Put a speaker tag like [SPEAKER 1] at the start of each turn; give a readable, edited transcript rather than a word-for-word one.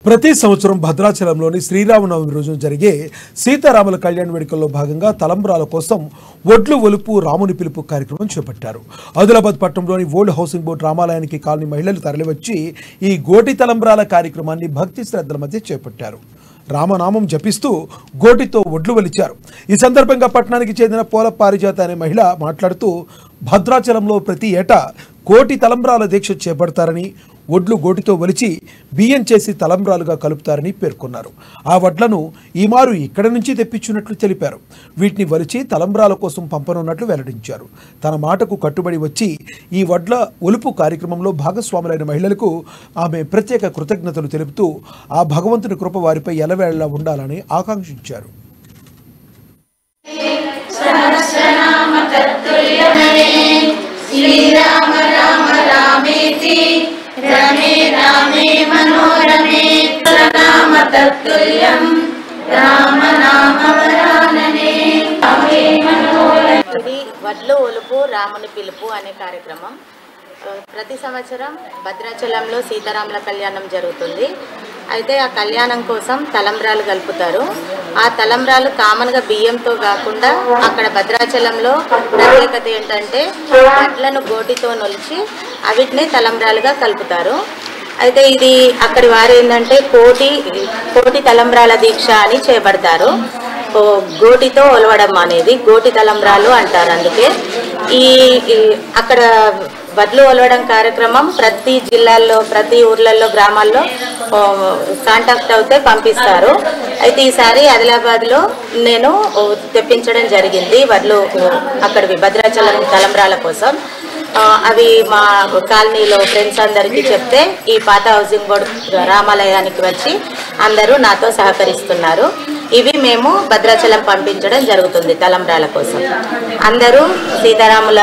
[SPEAKER 1] ప్రతి సంవత్సరం భద్రాచలంలోని శ్రీరామనవమి రోజున జరిగే సీతారాముల కళ్యాణ వేడుకల్లో భాగంగా తలంబ్రాల కోసం ఒడ్లు ఒలుపు రాముని పిలుపు కార్యక్రమం చేపట్టారు. ఆదిలాబాద్ పట్టణంలోని ఓల్డ్ హౌసింగ్ బోర్డు రామాలయానికి కాలనీ మహిళలు తరలివచ్చి ఈ గోటి తలంబ్రాల కార్యక్రమాన్ని భక్తి శ్రద్ధల మధ్య చేపట్టారు. రామనామం జపిస్తూ గోటితో ఒడ్లు వలిచారు. ఈ సందర్భంగా పట్టణానికి చెందిన పోల పారిజాత అనే మహిళ మాట్లాడుతూ భద్రాచలంలో ప్రతి ఏటా కోటి తలంబ్రాల దీక్ష చేపడతారని, ఒడ్లు గోటితో వలిచి బియ్యం చేసి తలంబ్రాలుగా కలుపుతారని పేర్కొన్నారు. ఆ వడ్లను ఈమారు ఇక్కడి నుంచి తెప్పించినట్లు తెలిపారు. వీటిని వలిచి తలంబ్రాల కోసం పంపనున్నట్లు వెల్లడించారు. తన మాటకు కట్టుబడి వచ్చి ఈ వడ్ల ఒలుపు కార్యక్రమంలో భాగస్వాములైన మహిళలకు ఆమె ప్రత్యేక కృతజ్ఞతలు తెలుపుతూ ఆ భగవంతుని కృప వారిపై ఎల్లవేళలా ఉండాలని ఆకాంక్షించారు.
[SPEAKER 2] శ్రీరామ రామ రామేతి రమే రామే మనోరమే ప్రణామ తత్తుల్యం రామ నామ వరాననే రామే మనోరమే.
[SPEAKER 3] ఇది వడ్లు ఒలుపు రాముని పిలుపు అనే కార్యక్రమం ప్రతి సంవత్సరం భద్రాచలంలో సీతారాముల కళ్యాణం జరుగుతుంది. అయితే ఆ కళ్యాణం కోసం తలంబ్రాలు కలుపుతారు. ఆ తలంబ్రాలు కామన్గా బియ్యంతో కాకుండా అక్కడ భద్రాచలంలో ప్రత్యేకత ఏంటంటే వడ్లను గోటితో నొలిచి అవిటిని తలంబ్రాలుగా కలుపుతారు. అయితే ఇది అక్కడి వారు ఏంటంటే కోటి తలంబ్రాల దీక్ష అని చేపడతారు. గోటితో ఒలవడం అనేది గోటి తలంబ్రాలు అంటారు. అందుకే ఈ అక్కడ వడ్లు ఒలవడం కార్యక్రమం ప్రతి జిల్లాల్లో, ప్రతి ఊర్లలో, గ్రామాల్లో కాంటాక్ట్ అవుతే పంపిస్తారు. అయితే ఈసారి ఆదిలాబాద్లో నేను తెప్పించడం జరిగింది వడ్లు అక్కడివి భద్రాచలం తలంబ్రాల కోసం. అవి మా కాలనీలో ఫ్రెండ్స్ అందరికీ చెప్తే ఈ పాత హౌసింగ్ బోర్డు రామాలయానికి వచ్చి అందరూ నాతో సహకరిస్తున్నారు. ఇవి మేము భద్రాచలం పంపించడం జరుగుతుంది తలంబ్రాల కోసం. అందరూ సీతారాముల